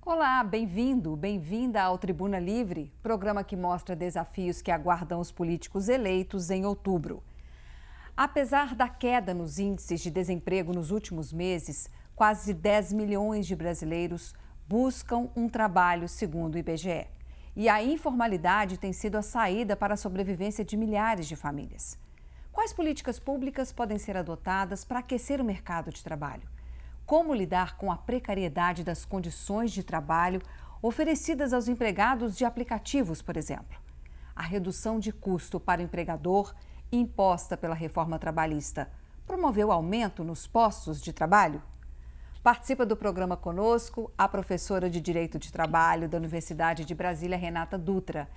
Olá, bem-vindo, bem-vinda ao Tribuna Livre, programa que mostra desafios que aguardam os políticos eleitos em outubro. Apesar da queda nos índices de desemprego nos últimos meses, quase 10 milhões de brasileiros buscam um trabalho, segundo o IBGE. E a informalidade tem sido a saída para a sobrevivência de milhares de famílias. Quais políticas públicas podem ser adotadas para aquecer o mercado de trabalho? Como lidar com a precariedade das condições de trabalho oferecidas aos empregados de aplicativos, por exemplo? A redução de custo para o empregador, imposta pela reforma trabalhista, promoveu aumento nos postos de trabalho? Participa do programa conosco a professora de Direito de Trabalho da Universidade de Brasília, Renata Dutra,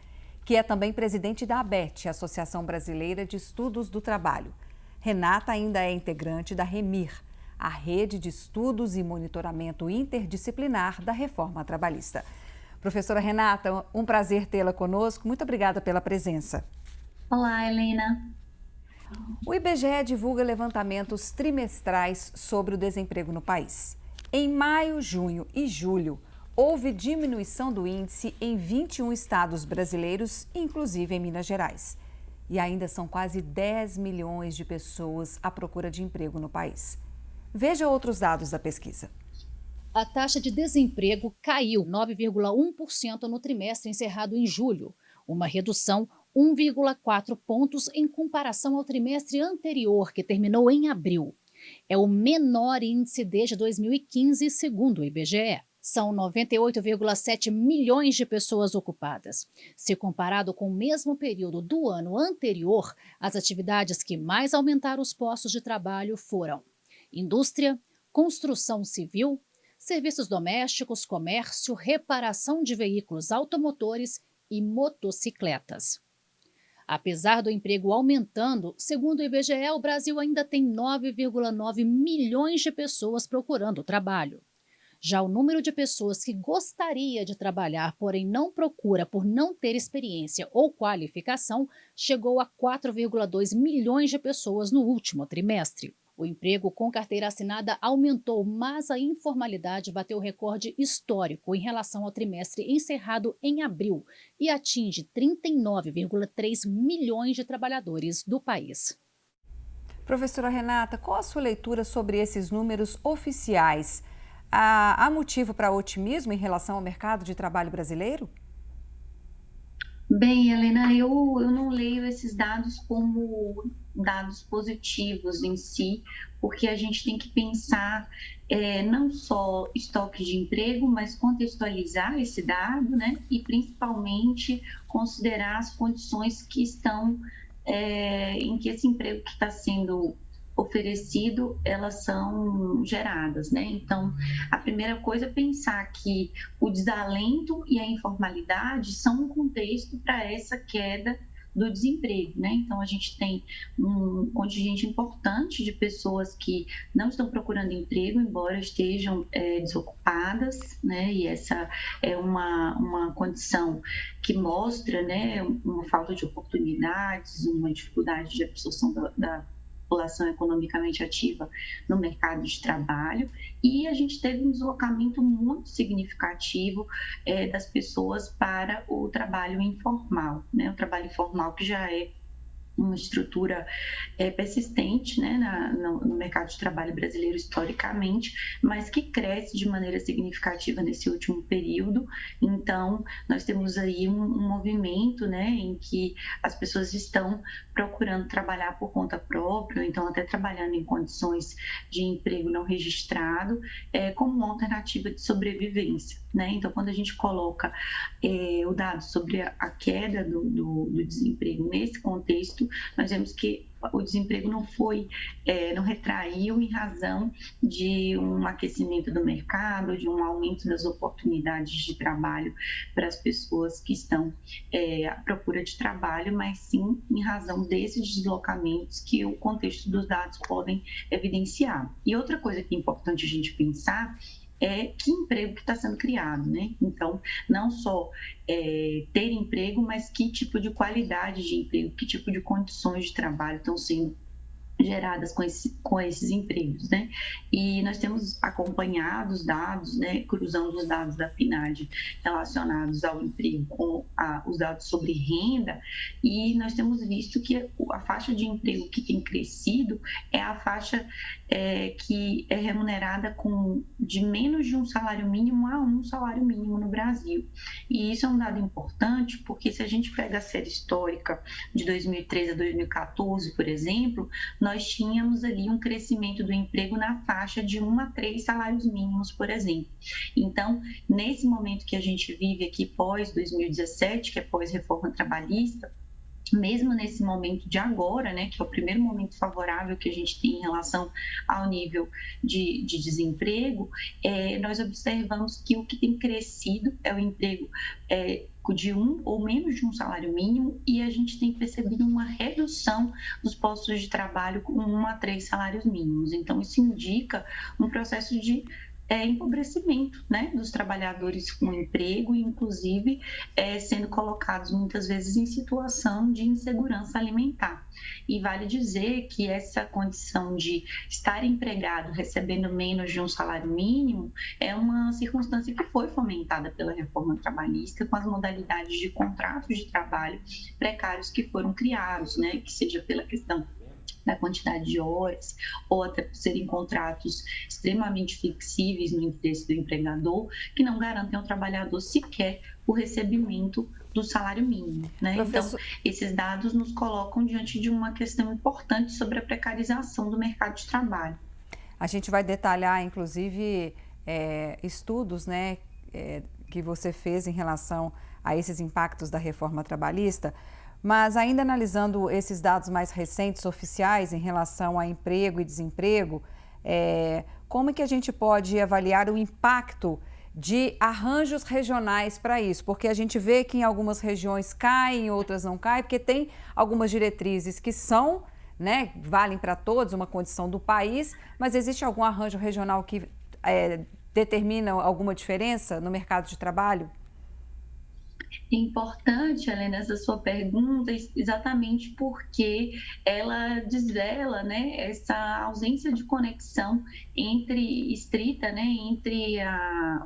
que é também presidente da ABET, Associação Brasileira de Estudos do Trabalho. Renata ainda é integrante da REMIR, a Rede de Estudos e Monitoramento Interdisciplinar da Reforma Trabalhista. Professora Renata, um prazer tê-la conosco. Muito obrigada pela presença. Olá, Helena. O IBGE divulga levantamentos trimestrais sobre o desemprego no país. Em maio, junho e julho, houve diminuição do índice em 21 estados brasileiros, inclusive em Minas Gerais. E ainda são quase 10 milhões de pessoas à procura de emprego no país. Veja outros dados da pesquisa. A taxa de desemprego caiu 9,1% no trimestre encerrado em julho, uma redução 1,4 pontos em comparação ao trimestre anterior, que terminou em abril. É o menor índice desde 2015, segundo o IBGE. São 98,7 milhões de pessoas ocupadas. Se comparado com o mesmo período do ano anterior, as atividades que mais aumentaram os postos de trabalho foram indústria, construção civil, serviços domésticos, comércio, reparação de veículos automotores e motocicletas. Apesar do emprego aumentando, segundo o IBGE, o Brasil ainda tem 9,9 milhões de pessoas procurando trabalho. Já o número de pessoas que gostaria de trabalhar, porém não procura por não ter experiência ou qualificação, chegou a 4,2 milhões de pessoas no último trimestre. O emprego com carteira assinada aumentou, mas a informalidade bateu recorde histórico em relação ao trimestre encerrado em abril e atinge 39,3 milhões de trabalhadores do país. Professora Renata, qual a sua leitura sobre esses números oficiais? Há motivo para otimismo em relação ao mercado de trabalho brasileiro? Bem, Helena, eu não leio esses dados como dados positivos em si, porque a gente tem que pensar não só estoque de emprego, mas contextualizar esse dado, né? E principalmente considerar as condições que estão em que esse emprego que está sendo oferecido, elas são geradas, né? Então, a primeira coisa é pensar que o desalento e a informalidade são um contexto para essa queda do desemprego, né? Então, a gente tem um contingente importante de pessoas que não estão procurando emprego, embora estejam desocupadas, né? E essa é uma condição que mostra, né, uma falta de oportunidades, uma dificuldade de absorção da população economicamente ativa no mercado de trabalho, e a gente teve um deslocamento muito significativo das pessoas para o trabalho informal, né? O trabalho informal que já é uma estrutura persistente, né, no mercado de trabalho brasileiro historicamente, mas que cresce de maneira significativa nesse último período. Então, nós temos aí um movimento, né, em que as pessoas estão procurando trabalhar por conta própria, então até trabalhando em condições de emprego não registrado, como uma alternativa de sobrevivência, né? Então, quando a gente coloca o dado sobre a queda do desemprego nesse contexto, nós vemos que o desemprego não retraiu em razão de um aquecimento do mercado, de um aumento das oportunidades de trabalho para as pessoas que estão à procura de trabalho, mas sim em razão desses deslocamentos que o contexto dos dados podem evidenciar. E outra coisa que é importante a gente pensar que emprego que está sendo criado, né? Então, não só ter emprego, mas que tipo de qualidade de emprego, que tipo de condições de trabalho estão sendo geradas com esses empregos, né? E nós temos acompanhado os dados, né, cruzando os dados da PNAD relacionados ao emprego com os dados sobre renda, e nós temos visto que a faixa de emprego que tem crescido é a faixa que é remunerada de menos de um salário mínimo a um salário mínimo no Brasil. E isso é um dado importante, porque se a gente pega a série histórica de 2013 a 2014, por exemplo, nós tínhamos ali um crescimento do emprego na faixa de 1 a 3 salários mínimos, por exemplo. Então, nesse momento que a gente vive aqui pós-2017, que é pós-reforma trabalhista, mesmo nesse momento de agora, né, que é o primeiro momento favorável que a gente tem em relação ao nível de desemprego, nós observamos que o que tem crescido é o emprego de um ou menos de um salário mínimo, e a gente tem percebido uma redução dos postos de trabalho com 1 a 3 salários mínimos. Então, isso indica um processo de empobrecimento, né, dos trabalhadores com emprego, inclusive sendo colocados muitas vezes em situação de insegurança alimentar. E vale dizer que essa condição de estar empregado recebendo menos de um salário mínimo é uma circunstância que foi fomentada pela reforma trabalhista com as modalidades de contratos de trabalho precários que foram criados, né, que seja pela questão da quantidade de horas, ou até por serem contratos extremamente flexíveis no interesse do empregador, que não garantem ao trabalhador sequer o recebimento do salário mínimo, né? Então, esses dados nos colocam diante de uma questão importante sobre a precarização do mercado de trabalho. A gente vai detalhar, inclusive, estudos, né, que você fez em relação a esses impactos da reforma trabalhista. Mas ainda analisando esses dados mais recentes, oficiais, em relação a emprego e desemprego, como é que a gente pode avaliar o impacto de arranjos regionais para isso? Porque a gente vê que em algumas regiões caem, em outras não caem, porque tem algumas diretrizes que são, né, valem para todos, uma condição do país, mas existe algum arranjo regional que determina alguma diferença no mercado de trabalho? É importante, Helena, essa sua pergunta, exatamente porque ela desvela, né, essa ausência de conexão estrita, né, entre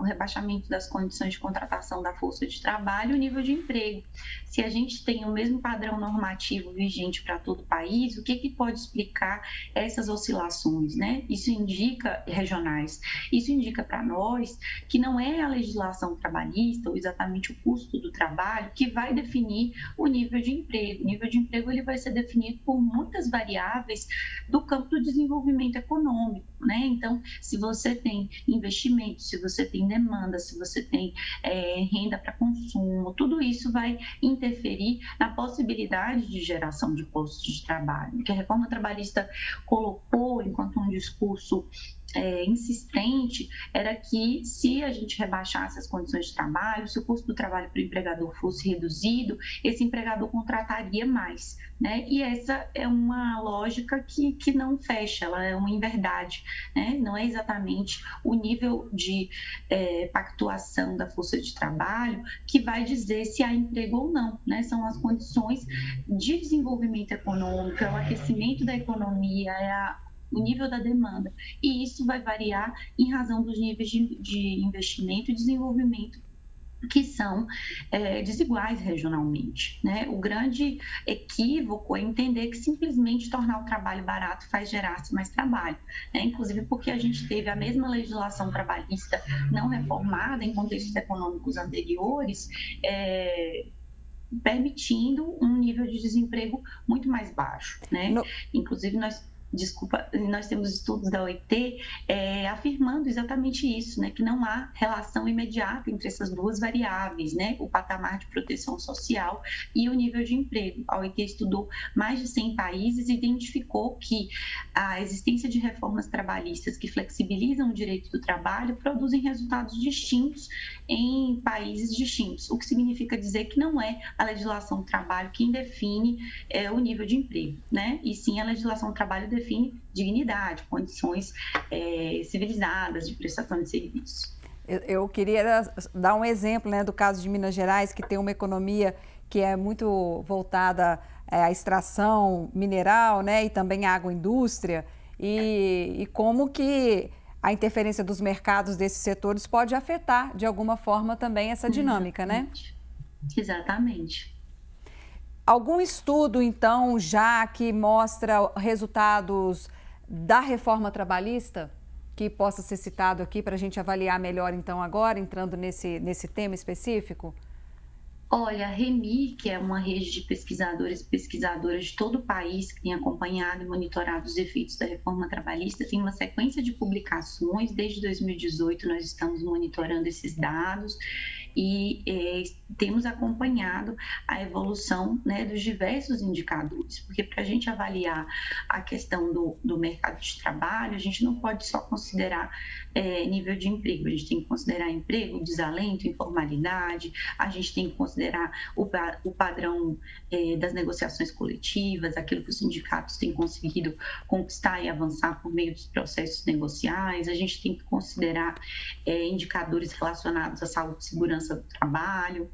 o rebaixamento das condições de contratação da força de trabalho e o nível de emprego. Se a gente tem o mesmo padrão normativo vigente para todo o país, o que pode explicar essas oscilações, né? Isso indica, regionais, isso indica para nós que não é a legislação trabalhista ou exatamente o custo do trabalho que vai definir o nível de emprego. O nível de emprego ele vai ser definido por muitas variáveis do campo do desenvolvimento econômico, né? Então, se você tem investimento, se você tem demanda, se você tem renda para consumo, tudo isso vai interferir na possibilidade de geração de postos de trabalho. O que a reforma trabalhista colocou enquanto um discurso insistente era que se a gente rebaixasse as condições de trabalho, se o custo do trabalho para o empregador fosse reduzido, esse empregador contrataria mais, né? E essa é uma lógica que não fecha, ela é uma inverdade, né? Não é exatamente o nível de pactuação da força de trabalho que vai dizer se há emprego ou não, né? São as condições de desenvolvimento econômico, é o aquecimento da economia, o nível da demanda, e isso vai variar em razão dos níveis de investimento e desenvolvimento que são desiguais regionalmente, né? O grande equívoco é entender que simplesmente tornar o trabalho barato faz gerar-se mais trabalho, né? Inclusive porque a gente teve a mesma legislação trabalhista não reformada em contextos econômicos anteriores, permitindo um nível de desemprego muito mais baixo, né? Inclusive nós temos estudos da OIT afirmando exatamente isso, né, que não há relação imediata entre essas duas variáveis, né, o patamar de proteção social e o nível de emprego. A OIT estudou mais de 100 países e identificou que a existência de reformas trabalhistas que flexibilizam o direito do trabalho produzem resultados distintos em países distintos, o que significa dizer que não é a legislação do trabalho quem define o nível de emprego, né, e sim a legislação do trabalho define dignidade, condições civilizadas de prestação de serviço. Eu queria dar um exemplo, né, do caso de Minas Gerais, que tem uma economia que é muito voltada a extração mineral, né, e também a agroindústria, e como que a interferência dos mercados desses setores pode afetar, de alguma forma, também essa dinâmica, né? Exatamente. Algum estudo, então, já que mostra resultados da reforma trabalhista, que possa ser citado aqui para a gente avaliar melhor, então, agora, entrando nesse tema específico? Olha, a REMI, que é uma rede de pesquisadores e pesquisadoras de todo o país que tem acompanhado e monitorado os efeitos da reforma trabalhista, tem uma sequência de publicações. Desde 2018 nós estamos monitorando esses dados e temos acompanhado a evolução, né, dos diversos indicadores, porque para a gente avaliar a questão do mercado de trabalho, a gente não pode só considerar nível de emprego, a gente tem que considerar emprego, desalento, informalidade, a gente tem que considerar o padrão das negociações coletivas, aquilo que os sindicatos têm conseguido conquistar e avançar por meio dos processos negociais, a gente tem que considerar indicadores relacionados à saúde e segurança do trabalho,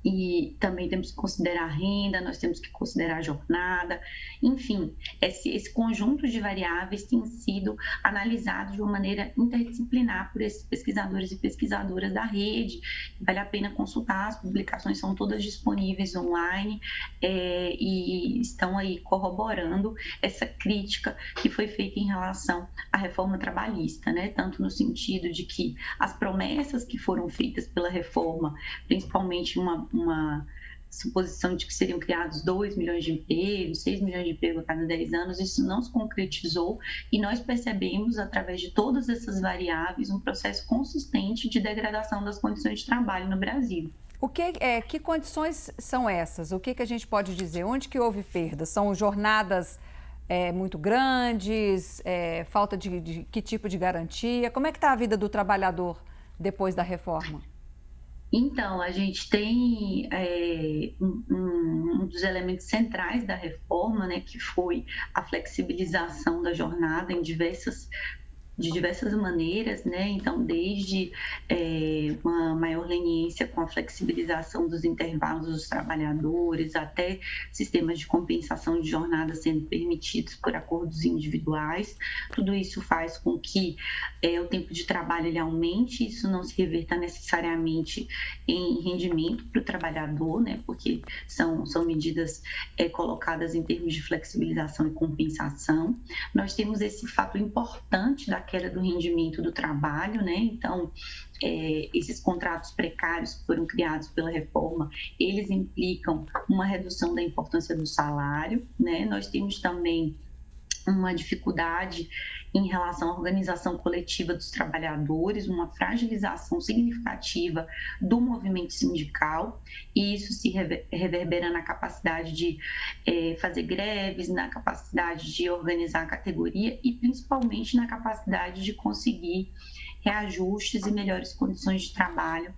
e também temos que considerar a renda, nós temos que considerar a jornada, enfim, esse conjunto de variáveis tem sido analisado de uma maneira interdisciplinar por esses pesquisadores e pesquisadoras da rede. Vale a pena consultar, as publicações são todas disponíveis online e estão aí corroborando essa crítica que foi feita em relação à reforma trabalhista, né? Tanto no sentido de que as promessas que foram feitas pela reforma, principalmente uma suposição de que seriam criados 2 milhões de empregos, 6 milhões de empregos a cada 10 anos, isso não se concretizou e nós percebemos, através de todas essas variáveis, um processo consistente de degradação das condições de trabalho no Brasil. Que condições são essas? O que a gente pode dizer? Onde que houve perdas? São jornadas muito grandes? Falta de que tipo de garantia? Como é que está a vida do trabalhador depois da reforma? Então, a gente tem um dos elementos centrais da reforma, né, que foi a flexibilização da jornada de diversas maneiras, né? Então, desde uma maior leniência com a flexibilização dos intervalos dos trabalhadores, até sistemas de compensação de jornada sendo permitidos por acordos individuais. Tudo isso faz com que o tempo de trabalho ele aumente, isso não se reverta necessariamente em rendimento para o trabalhador, né? Porque são medidas colocadas em termos de flexibilização e compensação. Nós temos esse fato importante da queda do rendimento do trabalho, né? Então, esses contratos precários que foram criados pela reforma, eles implicam uma redução da importância do salário, né? Nós temos também uma dificuldade em relação à organização coletiva dos trabalhadores, uma fragilização significativa do movimento sindical, e isso se reverbera na capacidade de fazer greves, na capacidade de organizar a categoria e principalmente na capacidade de conseguir reajustes e melhores condições de trabalho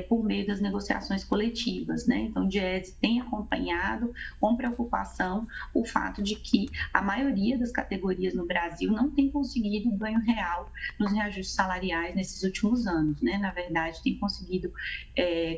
por meio das negociações coletivas, né? Então, o Diese tem acompanhado com preocupação o fato de que a maioria das categorias no Brasil não tem conseguido ganho real nos reajustes salariais nesses últimos anos, né? Na verdade, tem conseguido,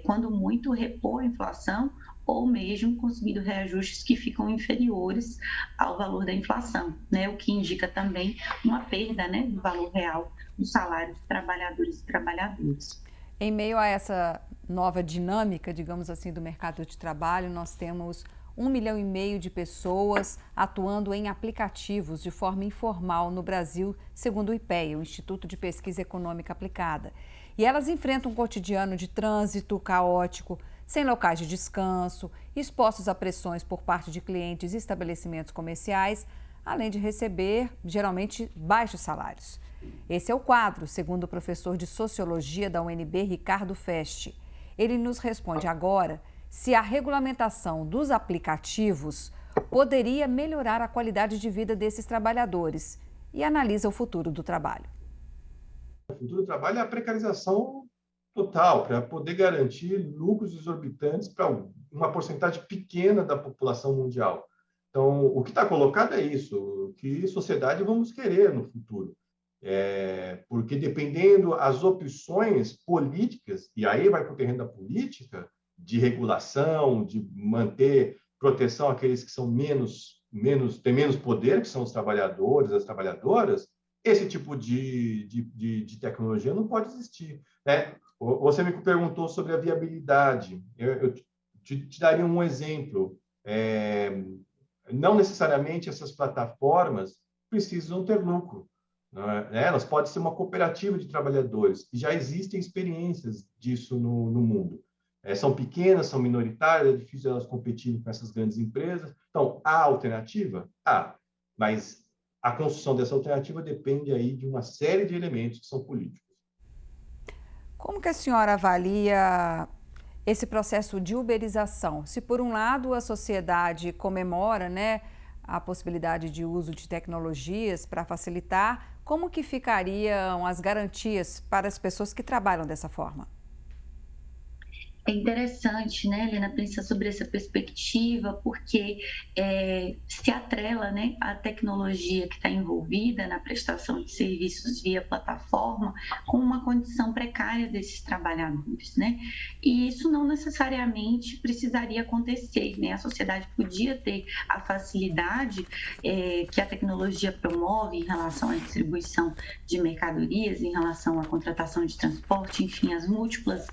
quando muito, repor a inflação ou mesmo conseguido reajustes que ficam inferiores ao valor da inflação, né? O que indica também uma perda, né, do valor real do salário dos trabalhadores e trabalhadoras. Em meio a essa nova dinâmica, digamos assim, do mercado de trabalho, nós temos 1,5 milhão de pessoas atuando em aplicativos de forma informal no Brasil, segundo o IPEA, o Instituto de Pesquisa Econômica Aplicada. E elas enfrentam um cotidiano de trânsito caótico, sem locais de descanso, expostos a pressões por parte de clientes e estabelecimentos comerciais, além de receber, geralmente, baixos salários. Esse é o quadro, segundo o professor de Sociologia da UNB, Ricardo Feste. Ele nos responde agora se a regulamentação dos aplicativos poderia melhorar a qualidade de vida desses trabalhadores e analisa o futuro do trabalho. O futuro do trabalho é a precarização total, para poder garantir lucros exorbitantes para uma porcentagem pequena da população mundial. Então, o que está colocado é isso, que sociedade vamos querer no futuro. Porque dependendo as opções políticas, e aí vai para o terreno da política, de regulação, de manter proteção àqueles que são têm menos poder, que são os trabalhadores, as trabalhadoras, esse tipo de tecnologia não pode existir, né? Você me perguntou sobre a viabilidade. Eu te daria um exemplo. Não necessariamente essas plataformas precisam ter lucro, né? Elas podem ser uma cooperativa de trabalhadores, e já existem experiências disso no mundo. São pequenas, são minoritárias, é difícil elas competirem com essas grandes empresas. Então, há alternativa? Há, mas a construção dessa alternativa depende aí de uma série de elementos que são políticos. Como que a senhora avalia esse processo de uberização? Se, por um lado, a sociedade comemora, né, a possibilidade de uso de tecnologias para facilitar, como que ficariam as garantias para as pessoas que trabalham dessa forma? É interessante, né, Helena, pensar sobre essa perspectiva, porque se atrela, né, a tecnologia que está envolvida na prestação de serviços via plataforma com uma condição precária desses trabalhadores, né? E isso não necessariamente precisaria acontecer, né? A sociedade podia ter a facilidade que a tecnologia promove em relação à distribuição de mercadorias, em relação à contratação de transporte, enfim, os múltiplos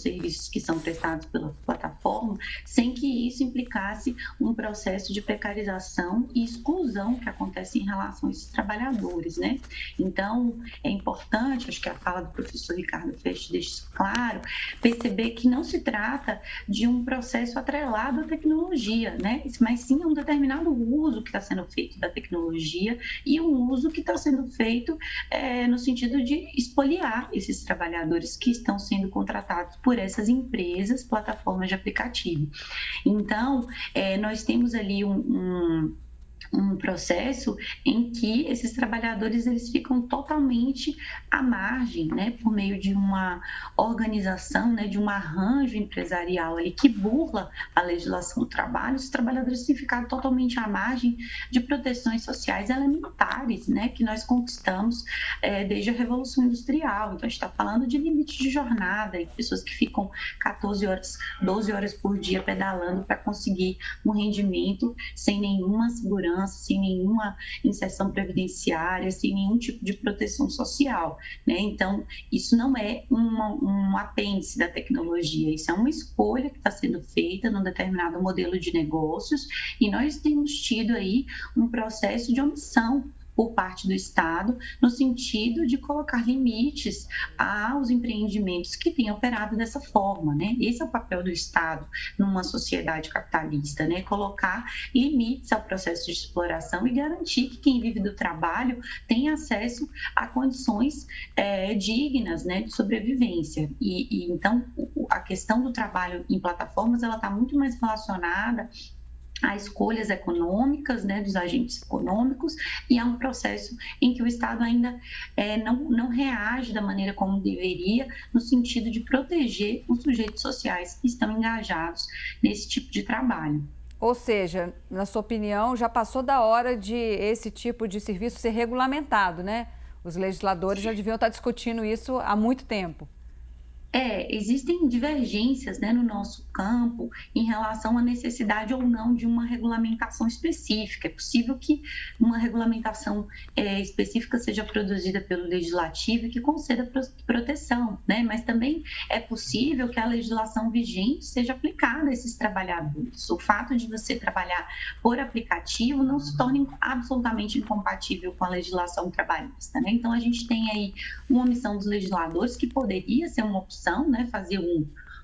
serviços que são prestados pela plataforma, sem que isso implicasse um processo de precarização e exclusão que acontece em relação a esses trabalhadores, né? Então, é importante, acho que a fala do professor Ricardo Fest deixa isso claro, perceber que não se trata de um processo atrelado à tecnologia, né? Mas sim um determinado uso que está sendo feito da tecnologia e um uso que está sendo feito no sentido de expoliar esses trabalhadores que estão sendo contratados por essas empresas, plataformas de aplicativo. Então, nós temos ali um processo em que esses trabalhadores eles ficam totalmente à margem, né, por meio de uma organização, né, de um arranjo empresarial ali que burla a legislação do trabalho. Os trabalhadores têm ficado totalmente à margem de proteções sociais elementares, né, que nós conquistamos desde a Revolução Industrial. Então, a gente está falando de limite de jornada, e pessoas que ficam 14 horas, 12 horas por dia pedalando para conseguir um rendimento sem nenhuma segurança, sem nenhuma inserção previdenciária, sem nenhum tipo de proteção social, né? Então, isso não é um apêndice da tecnologia, isso é uma escolha que está sendo feita num determinado modelo de negócios, e nós temos tido aí um processo de omissão por parte do Estado, no sentido de colocar limites aos empreendimentos que têm operado dessa forma, né? Esse é o papel do Estado numa sociedade capitalista, né? Colocar limites ao processo de exploração e garantir que quem vive do trabalho tem acesso a condições dignas, né, de sobrevivência. E então, a questão do trabalho em plataformas, ela está muito mais relacionada a escolhas econômicas, né, dos agentes econômicos, e a um processo em que o Estado ainda não reage da maneira como deveria, no sentido de proteger os sujeitos sociais que estão engajados nesse tipo de trabalho. Ou seja, na sua opinião, já passou da hora de esse tipo de serviço ser regulamentado, né? Os legisladores já deviam estar discutindo isso há muito tempo. Existem divergências, né, no nosso campo em relação à necessidade ou não de uma regulamentação específica. É possível que uma regulamentação específica seja produzida pelo legislativo e que conceda proteção, né? Mas também é possível que a legislação vigente seja aplicada a esses trabalhadores. O fato de você trabalhar por aplicativo não se torna absolutamente incompatível com a legislação trabalhista, né? Então, a gente tem aí uma omissão dos legisladores que poderia ser uma opção, né, fazer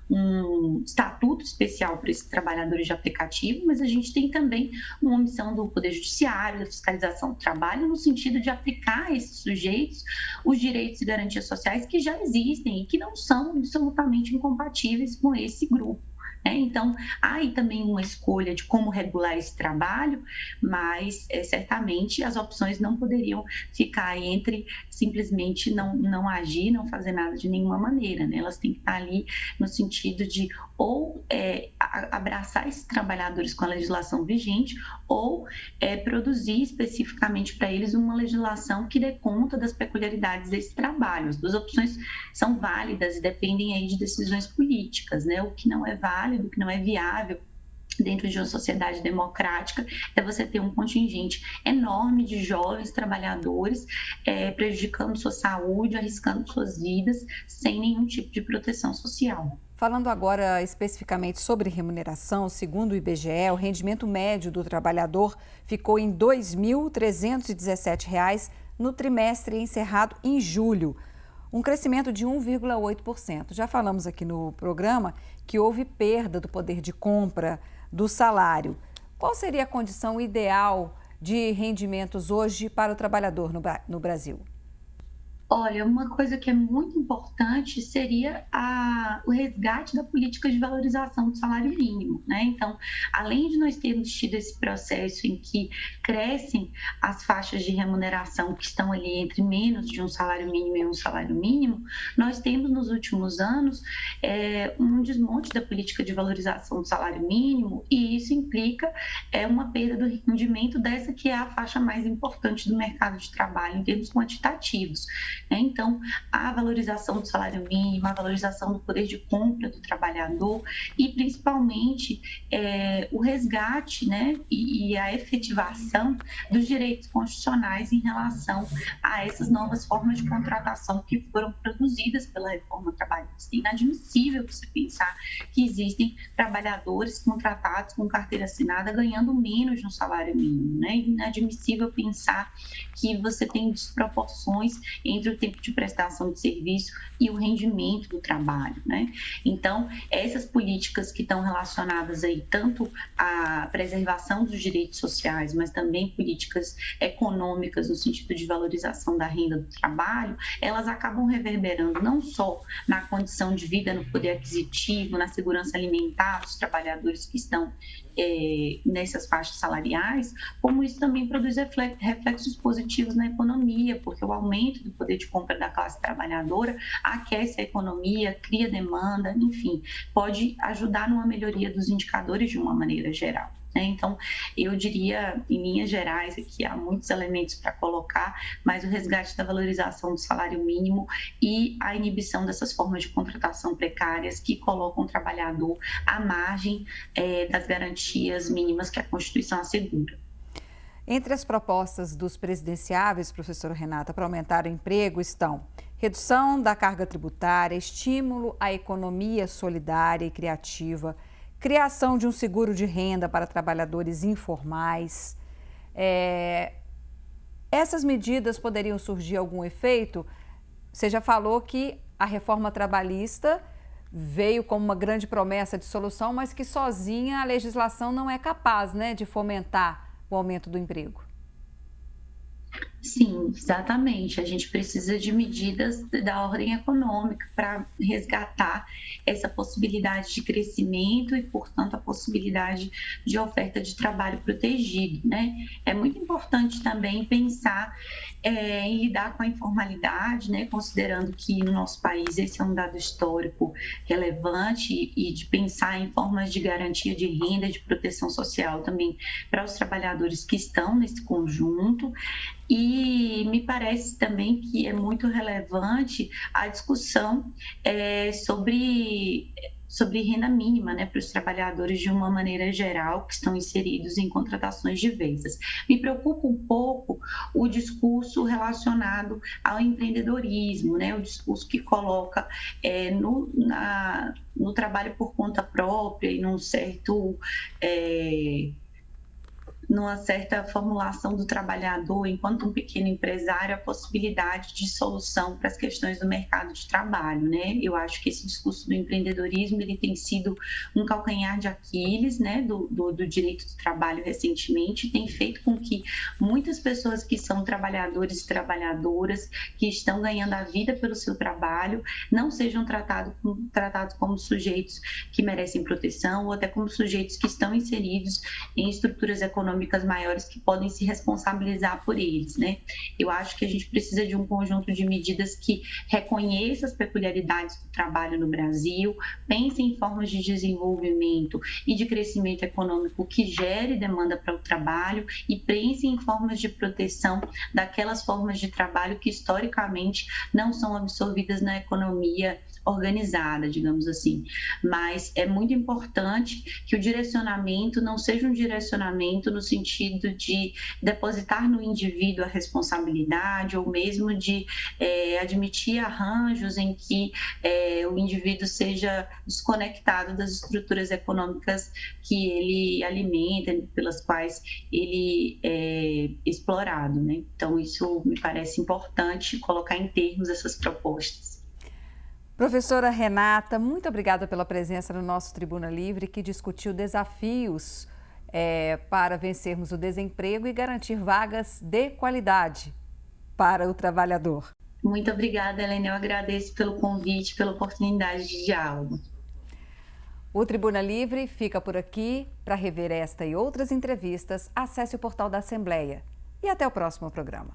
um estatuto especial para esses trabalhadores de aplicativo, mas a gente tem também uma omissão do Poder Judiciário, da fiscalização do trabalho, no sentido de aplicar a esses sujeitos os direitos e garantias sociais que já existem e que não são absolutamente incompatíveis com esse grupo. Então, há aí também uma escolha de como regular esse trabalho, mas certamente as opções não poderiam ficar entre simplesmente não agir, não fazer nada de nenhuma maneira, né? Elas têm que estar ali no sentido de ou abraçar esses trabalhadores com a legislação vigente ou produzir especificamente para eles uma legislação que dê conta das peculiaridades desse trabalho. As duas opções são válidas e dependem aí de decisões políticas, né? O que não é válido, o que não é viável dentro de uma sociedade democrática, é você ter um contingente enorme de jovens trabalhadores prejudicando sua saúde, arriscando suas vidas, sem nenhum tipo de proteção social. Falando agora especificamente sobre remuneração, segundo o IBGE, o rendimento médio do trabalhador ficou em R$ 2.317 no trimestre encerrado em julho, um crescimento de 1,8%. Já falamos aqui no programa que houve perda do poder de compra do salário. Qual seria a condição ideal de rendimentos hoje para o trabalhador no Brasil? Olha, uma coisa que é muito importante seria o resgate da política de valorização do salário mínimo, né? Então, além de nós termos tido esse processo em que crescem as faixas de remuneração que estão ali entre menos de um salário mínimo e um salário mínimo, nós temos nos últimos anos um desmonte da política de valorização do salário mínimo, e isso implica uma perda do rendimento dessa que é a faixa mais importante do mercado de trabalho em termos quantitativos. Então, a valorização do salário mínimo, a valorização do poder de compra do trabalhador e, principalmente, o resgate, né, e a efetivação dos direitos constitucionais em relação a essas novas formas de contratação que foram produzidas pela reforma trabalhista. É inadmissível você pensar que existem trabalhadores contratados com carteira assinada ganhando menos no salário mínimo, né? É inadmissível pensar que você tem desproporções entre o tempo de prestação de serviço e o rendimento do trabalho, né? Então, essas políticas que estão relacionadas aí tanto à preservação dos direitos sociais, mas também políticas econômicas no sentido de valorização da renda do trabalho, elas acabam reverberando não só na condição de vida, no poder aquisitivo, na segurança alimentar dos trabalhadores que estão nessas faixas salariais, como isso também produz reflexos positivos na economia, porque o aumento do poder de compra da classe trabalhadora aquece a economia, cria demanda, enfim, pode ajudar numa melhoria dos indicadores de uma maneira geral. Então, eu diria, em linhas gerais, aqui há muitos elementos para colocar, mas o resgate da valorização do salário mínimo e a inibição dessas formas de contratação precárias que colocam o trabalhador à margem das garantias mínimas que a Constituição assegura. Entre as propostas dos presidenciáveis, professora Renata, para aumentar o emprego estão redução da carga tributária, estímulo à economia solidária e criativa, criação de um seguro de renda para trabalhadores informais. Essas medidas poderiam surgir algum efeito? Você já falou que a reforma trabalhista veio como uma grande promessa de solução, mas que sozinha a legislação não é capaz, né, de fomentar o aumento do emprego. Sim, exatamente. A gente precisa de medidas da ordem econômica para resgatar essa possibilidade de crescimento e, portanto, a possibilidade de oferta de trabalho protegido, né? É muito importante também pensar em lidar com a informalidade, né? Considerando que no nosso país esse é um dado histórico relevante, e de pensar em formas de garantia de renda, de proteção social também para os trabalhadores que estão nesse conjunto. E me parece também que é muito relevante a discussão sobre renda mínima, né, para os trabalhadores de uma maneira geral que estão inseridos em contratações diversas. Me preocupa um pouco o discurso relacionado ao empreendedorismo, né, o discurso que coloca no trabalho por conta própria e numa certa formulação do trabalhador enquanto um pequeno empresário, a possibilidade de solução para as questões do mercado de trabalho, né? Eu acho que esse discurso do empreendedorismo ele tem sido um calcanhar de Aquiles, né, do direito do trabalho recentemente, tem feito com que muitas pessoas que são trabalhadores e trabalhadoras, que estão ganhando a vida pelo seu trabalho, não sejam tratados como sujeitos que merecem proteção, ou até como sujeitos que estão inseridos em estruturas econômicas maiores que podem se responsabilizar por eles, né? Eu acho que a gente precisa de um conjunto de medidas que reconheça as peculiaridades do trabalho no Brasil, pense em formas de desenvolvimento e de crescimento econômico que gere demanda para o trabalho e pense em formas de proteção daquelas formas de trabalho que historicamente não são absorvidas na economia organizada, digamos assim. Mas é muito importante que o direcionamento não seja um direcionamento no sentido de depositar no indivíduo a responsabilidade ou mesmo de admitir arranjos em que o indivíduo seja desconectado das estruturas econômicas que ele alimenta, pelas quais ele é explorado, né? Então, isso me parece importante colocar em termos essas propostas. Professora Renata, muito obrigada pela presença no nosso Tribuna Livre, que discutiu desafios para vencermos o desemprego e garantir vagas de qualidade para o trabalhador. Muito obrigada, Helena. Eu agradeço pelo convite, pela oportunidade de diálogo. O Tribuna Livre fica por aqui. Para rever esta e outras entrevistas, acesse o portal da Assembleia. E até o próximo programa.